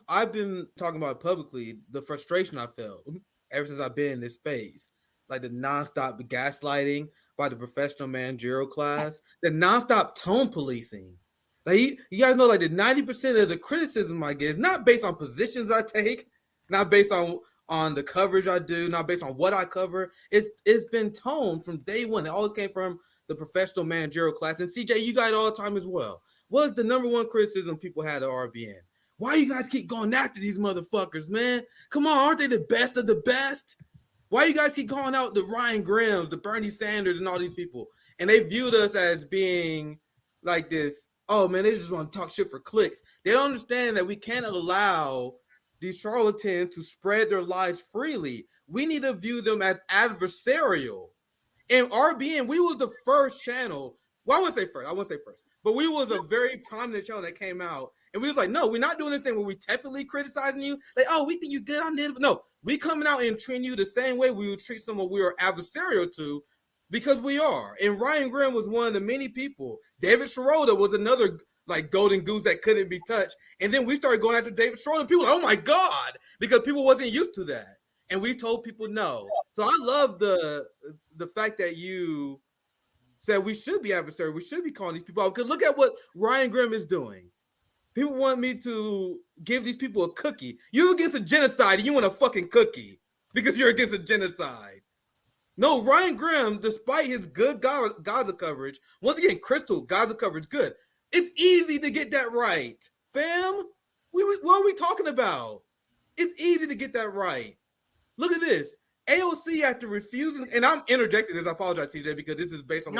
I've been talking about publicly the frustration I felt ever since I've been in this space, like the nonstop gaslighting by the professional managerial class, the nonstop tone policing. Like you guys know, like the 90% of the criticism I get is not based on positions I take, not based on the coverage I do, not based on what I cover. It's been toned from day one. It always came from the professional managerial class. And CJ, you got it all the time as well. What's the number one criticism people had at RBN? Why you guys keep going after these motherfuckers, man? Come on, aren't they the best of the best? Why you guys keep calling out the Ryan Grahams, the Bernie Sanders, and all these people? And they viewed us as being like this. Oh man, they just want to talk shit for clicks. They don't understand that we can't allow these charlatans to spread their lies freely. We need to view them as adversarial. And RBN, we was the first channel. Well, I wouldn't say first, but we was a very prominent channel that came out, and we was like, no, we're not doing this thing where we technically criticizing you. Like, oh, we think you good on this. No, we coming out and treating you the same way we would treat someone we are adversarial to, because we are. And Ryan Graham was one of the many people. David Schroeder was another like golden goose that couldn't be touched. And then we started going after David Schroeder. People were like, oh my God, because people wasn't used to that. And we told people no. So I love the fact that you said we should be adversarial. We should be calling these people out. Because look at what Ryan Graham is doing. People want me to give these people a cookie. You're against a genocide and you want a fucking cookie because you're against a genocide. No, Ryan Graham, despite his good Gaza coverage, once again, Crystal, Gaza coverage, good. It's easy to get that right. Fam, what are we talking about? It's easy to get that right. Look at this. AOC, after refusing, and I'm interjecting this, I apologize, CJ, because this is based on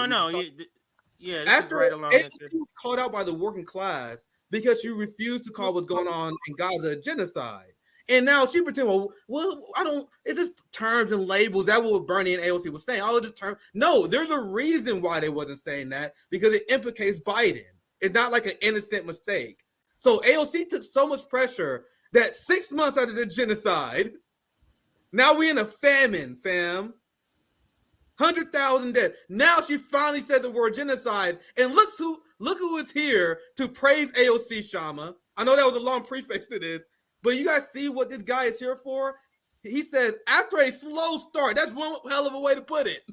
yeah. After right along AOC was called out by the working class because she refused to call what's going on in Gaza a genocide. And now she pretend, well, I don't, it's just terms and labels. That's what Bernie and AOC was saying. All just terms. No, there's a reason why they wasn't saying that, because it implicates Biden. It's not like an innocent mistake. So AOC took so much pressure that 6 months after the genocide, now we in a famine, fam. 100,000 dead. Now she finally said the word genocide, and look who is here to praise AOC, Kshama. I know that was a long prefix to this, but you guys see what this guy is here for? He says, after a slow start, that's one hell of a way to put it.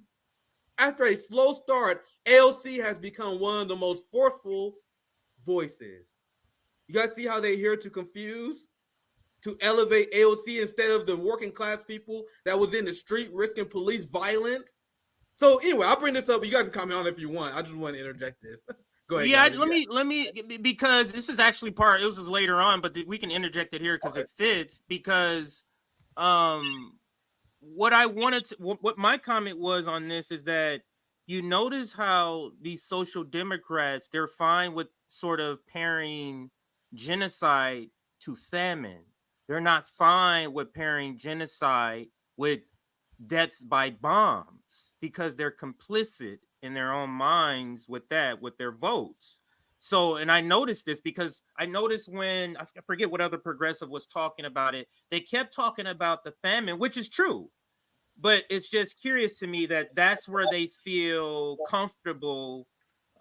After a slow start, AOC has become one of the most forceful voices. You guys see how they're here to confuse, to elevate AOC instead of the working class people that was in the street risking police violence. So anyway, I'll bring this up. You guys can comment on it if you want. I just want to interject this. Go ahead. Yeah, let me because this is actually part. It was later on, but we can interject it here because it fits. Because what my comment was on this is that you notice how these social democrats, they're fine with sort of pairing genocide to famine. They're not fine with pairing genocide with deaths by bombs because they're complicit in their own minds with that, with their votes. So, and I noticed this because I noticed when, I forget what other progressive was talking about it, they kept talking about the famine, which is true. But it's just curious to me that that's where they feel comfortable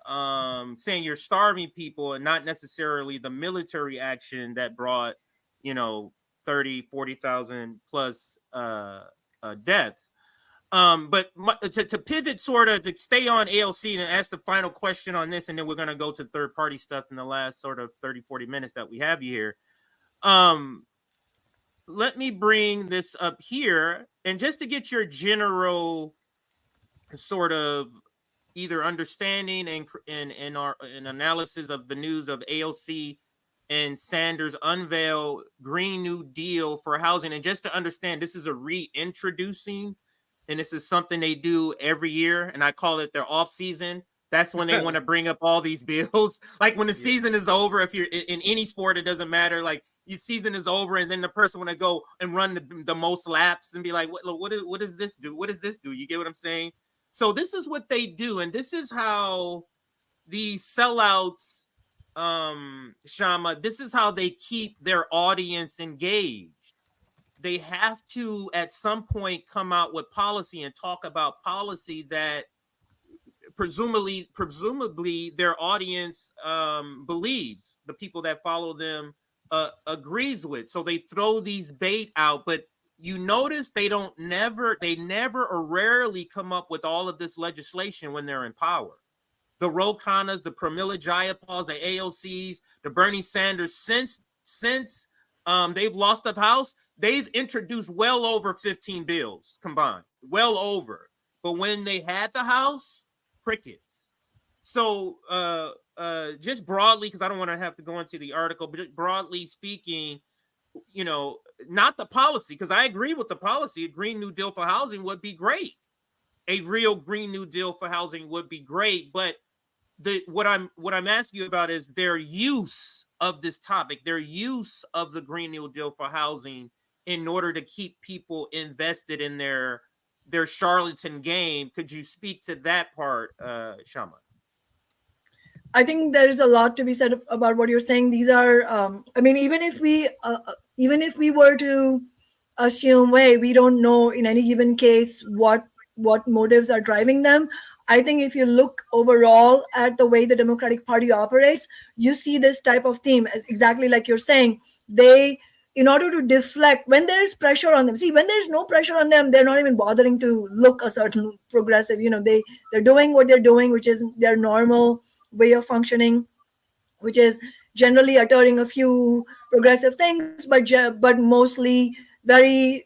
saying you're starving people and not necessarily the military action that brought, 40,000 plus deaths. But to pivot sort of to stay on AOC and ask the final question on this, and then we're going to go to third party stuff in the last sort of 30, 40 minutes that we have you here. Let me bring this up here, and just to get your general sort of either understanding and analysis of the news of AOC and Sanders unveil Green New Deal for housing, and just to understand, this is a reintroducing, and this is something they do every year, and I call it their off season. That's when they want to bring up all these bills. Like when the season is over, if you're in any sport, it doesn't matter. Like your season is over, and then the person want to go and run the most laps and be like, what does this do? What does this do? You get what I'm saying? So this is what they do, and this is how the sellouts, Kshama, this is how they keep their audience engaged. They have to, at some point, come out with policy and talk about policy that presumably their audience believes, the people that follow them agrees with. So they throw these bait out, but you notice they never or rarely come up with all of this legislation when they're in power. The Ro Khannas, the Pramila Jayapals, the AOCs, the Bernie Sanders, since they've lost the House, they've introduced well over 15 bills combined, well over. But when they had the House, crickets. So just broadly, because I don't want to have to go into the article, but broadly speaking, not the policy, because I agree with the policy. A Green New Deal for housing would be great. A real Green New Deal for housing would be great, but what I'm asking you about is their use of this topic, their use of the Green New Deal for housing in order to keep people invested in their charlatan game. Could you speak to that part, Kshama? I think there is a lot to be said about what you're saying. These are, I mean, even if we were to assume, hey, we don't know in any given case what motives are driving them. I think if you look overall at the way the Democratic Party operates, you see this type of theme as exactly like you're saying. They, in order to deflect, when there is pressure on them, see, when there's no pressure on them, they're not even bothering to look a certain progressive. They're doing what they're doing, which is their normal way of functioning, which is generally uttering a few progressive things, but mostly very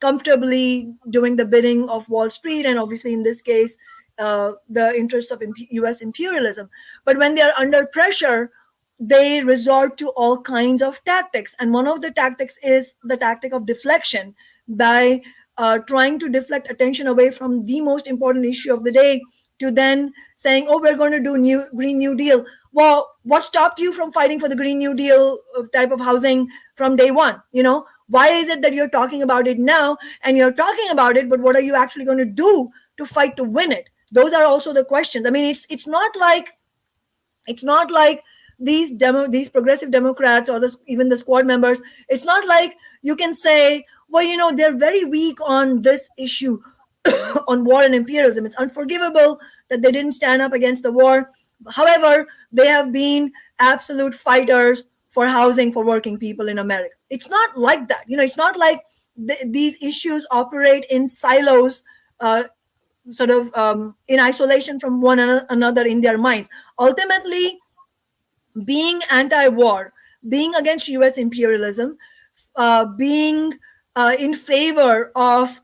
comfortably doing the bidding of Wall Street, and obviously in this case, the interests of U.S. imperialism. But when they are under pressure, they resort to all kinds of tactics, and one of the tactics is the tactic of deflection, by trying to deflect attention away from the most important issue of the day to then saying, oh, we're going to do Green New Deal. Well, what stopped you from fighting for the Green New Deal type of housing from day one? Why is it that you're talking about it now, and you're talking about it, but what are you actually going to do to fight to win it? Those are also the questions. I mean, it's not like these progressive Democrats or even the squad members. It's not like you can say, well, they're very weak on this issue on war and imperialism. It's unforgivable that they didn't stand up against the war. However, they have been absolute fighters for housing for working people in America. It's not like that. It's not like these issues operate in silos, sort of in isolation from one another in their minds. Ultimately, being anti-war, being against U.S. imperialism, being in favor of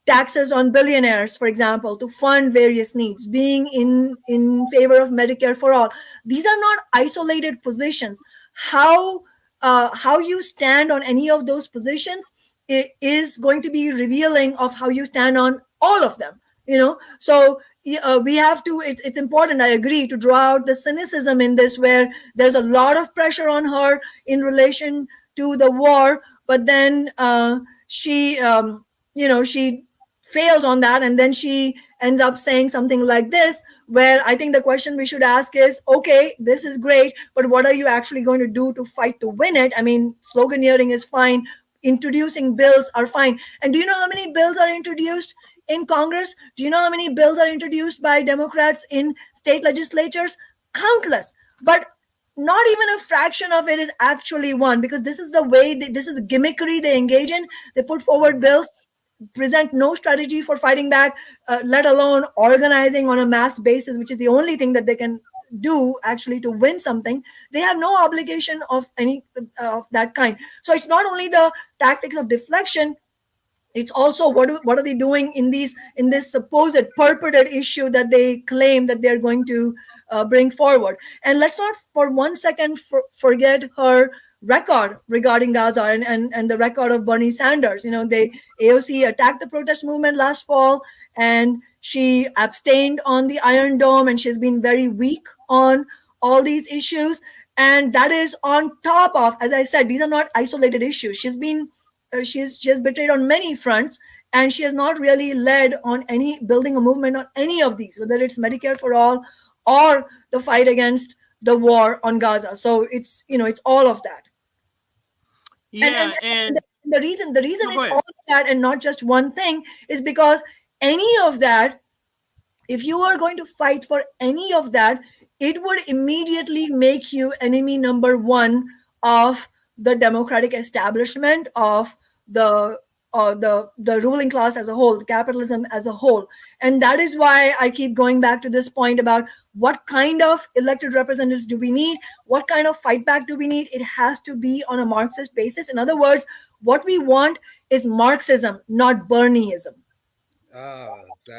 taxes on billionaires, for example, to fund various needs, being in favor of Medicare for all. These are not isolated positions. How you stand on any of those positions is going to be revealing of how you stand on all of them. So we have to. It's important. I agree, to draw out the cynicism in this, where there's a lot of pressure on her in relation to the war, but then she fails on that, and then she ends up saying something like this, where I think the question we should ask is, okay, this is great, but what are you actually going to do to fight to win it? I mean, sloganeering is fine, introducing bills are fine. And do you know how many bills are introduced in Congress? Do you know how many bills are introduced by Democrats in state legislatures? Countless. But not even a fraction of it is actually won, because this is the way, this is the gimmickry they engage in. They put forward bills, present no strategy for fighting back, let alone organizing on a mass basis, which is the only thing that they can do actually to win something. They have no obligation of any of that kind. So it's not only the tactics of deflection, it's also what are they doing in this supposed purported issue that they claim that they're going to bring forward. And let's not for one second forget her record regarding Gaza and the record of Bernie Sanders. AOC attacked the protest movement last fall, and she abstained on the Iron Dome, and she's been very weak on all these issues. And that is on top of, as I said, these are not isolated issues. She's betrayed on many fronts, and she has not really led on building a movement on any of these, whether it's Medicare for all or the fight against the war on Gaza. So it's all of that. Yeah, and the reason it's all of that and not just one thing is because any of that, if you are going to fight for any of that, it would immediately make you enemy number one of the democratic establishment of the the ruling class as a whole, capitalism as a whole. And that is why I keep going back to this point about what kind of elected representatives do we need, what kind of fight back do we need. It has to be on a Marxist basis. In other words, what we want is Marxism, not Bernieism. Ah, exactly.